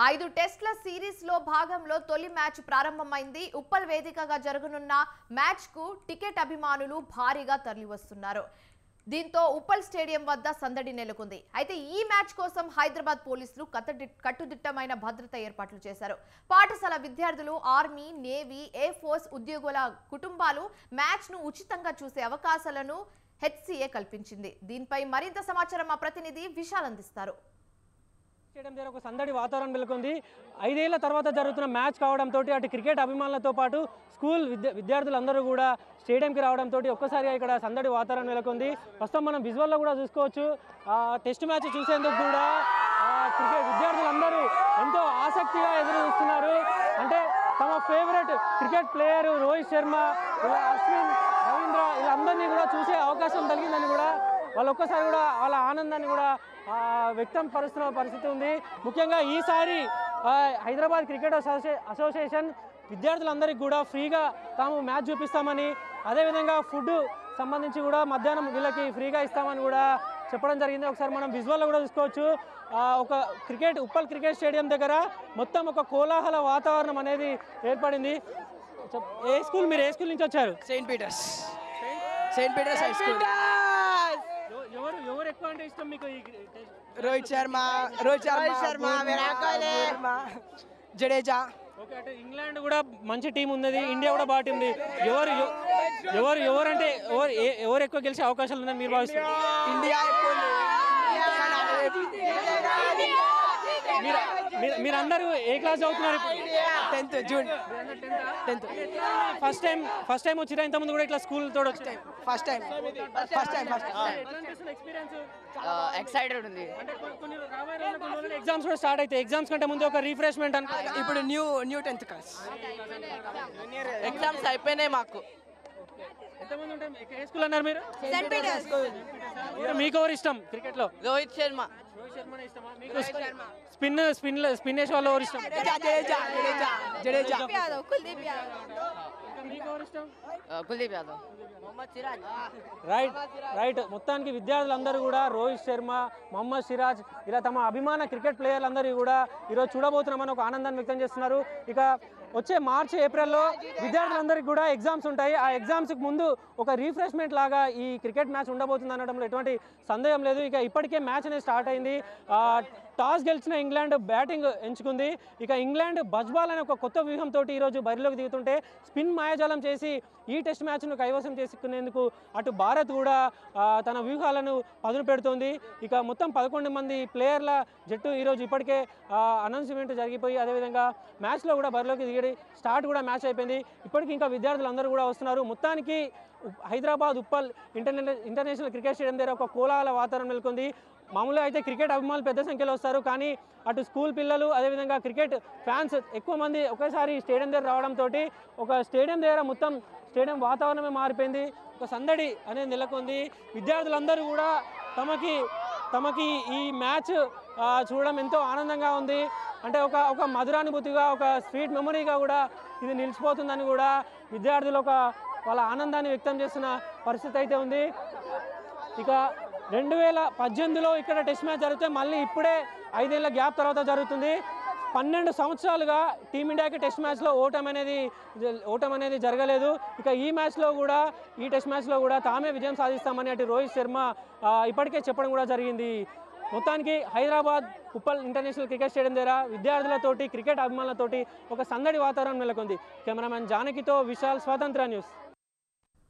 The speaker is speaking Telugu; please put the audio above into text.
5 టెస్ట్ల సిరీస్ లో భాగంలో తొలి మ్యాచ్ ప్రారంభమైంది. ఉప్పల్ వేదికగా జరగనున్న మ్యాచ్ కు టికెట్ అభిమానులు భారీగా తరలివస్తున్నారు. దీంతో ఉప్పల్ స్టేడియం వద్ద సందడి నెలకొంది. అయితే ఈ మ్యాచ్ కోసం హైదరాబాద్ పోలీసులు కట్టుదిట్టమైన భద్రత ఏర్పాట్లు చేశారు. పాఠశాల విద్యార్థులు, ఆర్మీ, నేవీ, ఎయిర్ ఫోర్స్ ఉద్యోగుల కుటుంబాలు మ్యాచ్ ను ఉచితంగా చూసే అవకాశాలను హెచ్సిఏ కల్పించింది. దీనిపై మరింత సమాచారం మా ప్రతినిధి విశాల్ అందిస్తారు. స్టేడియం దగ్గర ఒక సందడి వాతావరణం నెలకొంది. 5 ఏళ్ల తర్వాత జరుగుతున్న మ్యాచ్ కావడంతో అటు క్రికెట్ అభిమానులతో పాటు స్కూల్ విద్యార్థులందరూ కూడా స్టేడియంకి రావడంతో ఒక్కసారిగా ఇక్కడ సందడి వాతావరణం నెలకొంది. ప్రస్తుతం మనం విజువల్లో కూడా చూసుకోవచ్చు. టెస్ట్ మ్యాచ్ చూసేందుకు కూడా క్రికెట్ విద్యార్థులందరూ ఎంతో ఆసక్తిగా ఎదురు చూస్తున్నారు. అంటే తమ favourite cricket player Rohit Sharma, Ashwin, Ravindra వీళ్ళందరినీ కూడా చూసే అవకాశం కలిగిందని కూడా వాళ్ళు ఒక్కసారి కూడా వాళ్ళ ఆనందాన్ని కూడా వ్యక్తం పరుస్తున్న పరిస్థితి ఉంది. ముఖ్యంగా ఈసారి హైదరాబాద్ క్రికెట్ అసోసియేషన్ విద్యార్థులందరికీ కూడా ఫ్రీగా తాము మ్యాచ్ చూపిస్తామని, అదేవిధంగా ఫుడ్ సంబంధించి కూడా మధ్యాహ్నం వీళ్ళకి ఫ్రీగా ఇస్తామని కూడా చెప్పడం జరిగింది. ఒకసారి మనం విజువల్లో కూడా చూసుకోవచ్చు. ఒక ఉప్పల్ క్రికెట్ స్టేడియం దగ్గర మొత్తం ఒక కోలాహల వాతావరణం అనేది ఏర్పడింది. మీరు ఏ స్కూల్ నుంచి వచ్చారు? Saint Peter's high school. ఎవరు ఎక్కువ అంటే ఇష్టం మీకు? రోహిత్ శర్మ, విరాట్ కోహ్లీ, జడేజా. ఓకే, అంటే ఇంగ్లాండ్ కూడా మంచి టీం ఉన్నది, ఇండియా కూడా బాగా టీం ఉంది. ఎవరంటే ఎవరు ఎక్కువ గెలిచే అవకాశాలు ఉందని మీరు భావిస్తారు? ఇండియా. మీరందరూ ఏ క్లాస్ చదువుతున్నారు? 10th June. ఫస్ట్ టైం వచ్చిరా? ఇంతకుముందు కూడా ఇట్లా స్కూల్ తోడు వచ్చి ఫస్ట్ టైం. ఎక్సైటెడ్ ఉంది. ఎగ్జామ్స్ కూడా స్టార్ట్ అయితే ఎగ్జామ్స్ కంటే ముందు ఒక రిఫ్రెష్మెంట్ అనుకో. ఇప్పుడు న్యూ 10th క్లాస్ ఎగ్జామ్స్ అయిపోయినాయి మాకు. ఎంతమంది ఉంటారు? ఏ స్కూల్ అన్నారు మీరు? Saint Peter's. మీకు ఎవరు ఇష్టం క్రికెట్ లో? రోహిత్ శర్మ. స్పిన్ వేసే వాళ్ళు ఎవరు ఇష్టం? జడేజా. కుల్దీప్ యాదవ్. మొహమ్మద్ సిరాజ్. రైట్. మొత్తానికి విద్యార్థులందరూ కూడా రోహిత్ శర్మ, మొహమ్మద్ సిరాజ్ ఇలా తమ అభిమాన క్రికెట్ ప్లేయర్లందరూ కూడా ఈరోజు చూడబోతున్నామని ఒక ఆనందాన్ని వ్యక్తం చేస్తున్నారు. ఇక వచ్చే మార్చి, ఏప్రిల్లో విద్యార్థులందరికీ కూడా ఎగ్జామ్స్ ఉంటాయి. ఆ ఎగ్జామ్స్కి ముందు ఒక రీఫ్రెష్మెంట్ లాగా ఈ క్రికెట్ మ్యాచ్ ఉండబోతుంది అనడంలో ఎటువంటి సందేహం లేదు. ఇక ఇప్పటికే మ్యాచ్ అనేది స్టార్ట్ అయింది. టాస్ గెలిచిన ఇంగ్లాండ్ బ్యాటింగ్ ఎంచుకుంది. ఇక ఇంగ్లాండ్ బజ్బాల్ అనే ఒక కొత్త వ్యూహంతో ఈరోజు బరిలోకి దిగుతుంటే స్పిన్ మాయాజాలం చేసి ఈ టెస్ట్ మ్యాచ్ను కైవసం చేసుకునేందుకు అటు భారత్ కూడా తన వ్యూహాలను పదును పెడుతోంది. ఇక మొత్తం 11 మంది ప్లేయర్ల జట్టు ఈరోజు ఇప్పటికే అనౌన్స్మెంట్ జరిగిపోయి, అదేవిధంగా మ్యాచ్లో కూడా బరిలోకి దిగి స్టార్ట్ కూడా మ్యాచ్ అయిపోయింది. ఇప్పటికీ ఇంకా విద్యార్థులందరూ కూడా వస్తున్నారు. మొత్తానికి Hyderabad Uppal international cricket stadium దగ్గర ఒక కోలాహల వాతావరణం నెలకొంది. మామూలుగా అయితే క్రికెట్ అభిమానులు పెద్ద సంఖ్యలో వస్తారు, కానీ అటు స్కూల్ పిల్లలు, అదేవిధంగా క్రికెట్ ఫ్యాన్స్ ఎక్కువ మంది ఒకేసారి స్టేడియం దగ్గర రావడంతో ఒక స్టేడియం దగ్గర మొత్తం స్టేడియం వాతావరణమే మారిపోయింది. ఒక సందడి అనేది నెలకొంది. విద్యార్థులందరూ కూడా తమకి ఈ మ్యాచ్ చూడడం ఎంతో ఆనందంగా ఉంది. అంటే ఒక మధురానుభూతిగా, ఒక స్వీట్ మెమరీగా కూడా ఇది నిలిచిపోతుందని కూడా విద్యార్థులు వాళ్ళ ఆనందాన్ని వ్యక్తం చేస్తున్న పరిస్థితి అయితే ఉంది. ఇక 2018లో ఇక్కడ టెస్ట్ మ్యాచ్ జరిగితే మళ్ళీ ఇప్పుడే 5 ఏళ్ల గ్యాప్ తర్వాత జరుగుతుంది. 12 సంవత్సరాలుగా టీమిండియాకి టెస్ట్ మ్యాచ్లో ఓటం అనేది జరగలేదు. ఇక ఈ టెస్ట్ మ్యాచ్లో కూడా తామే విజయం సాధిస్తామని అటు రోహిత్ శర్మ ఇప్పటికే చెప్పడం కూడా జరిగింది. మొత్తానికి Hyderabad Uppal international cricket stadium దగ్గర విద్యార్థులతోటి, క్రికెట్ అభిమానులతోటి ఒక సందడి వాతావరణం నెలకొంది. కెమెరామెన్ జానకితో విశాల్, స్వతంత్ర న్యూస్.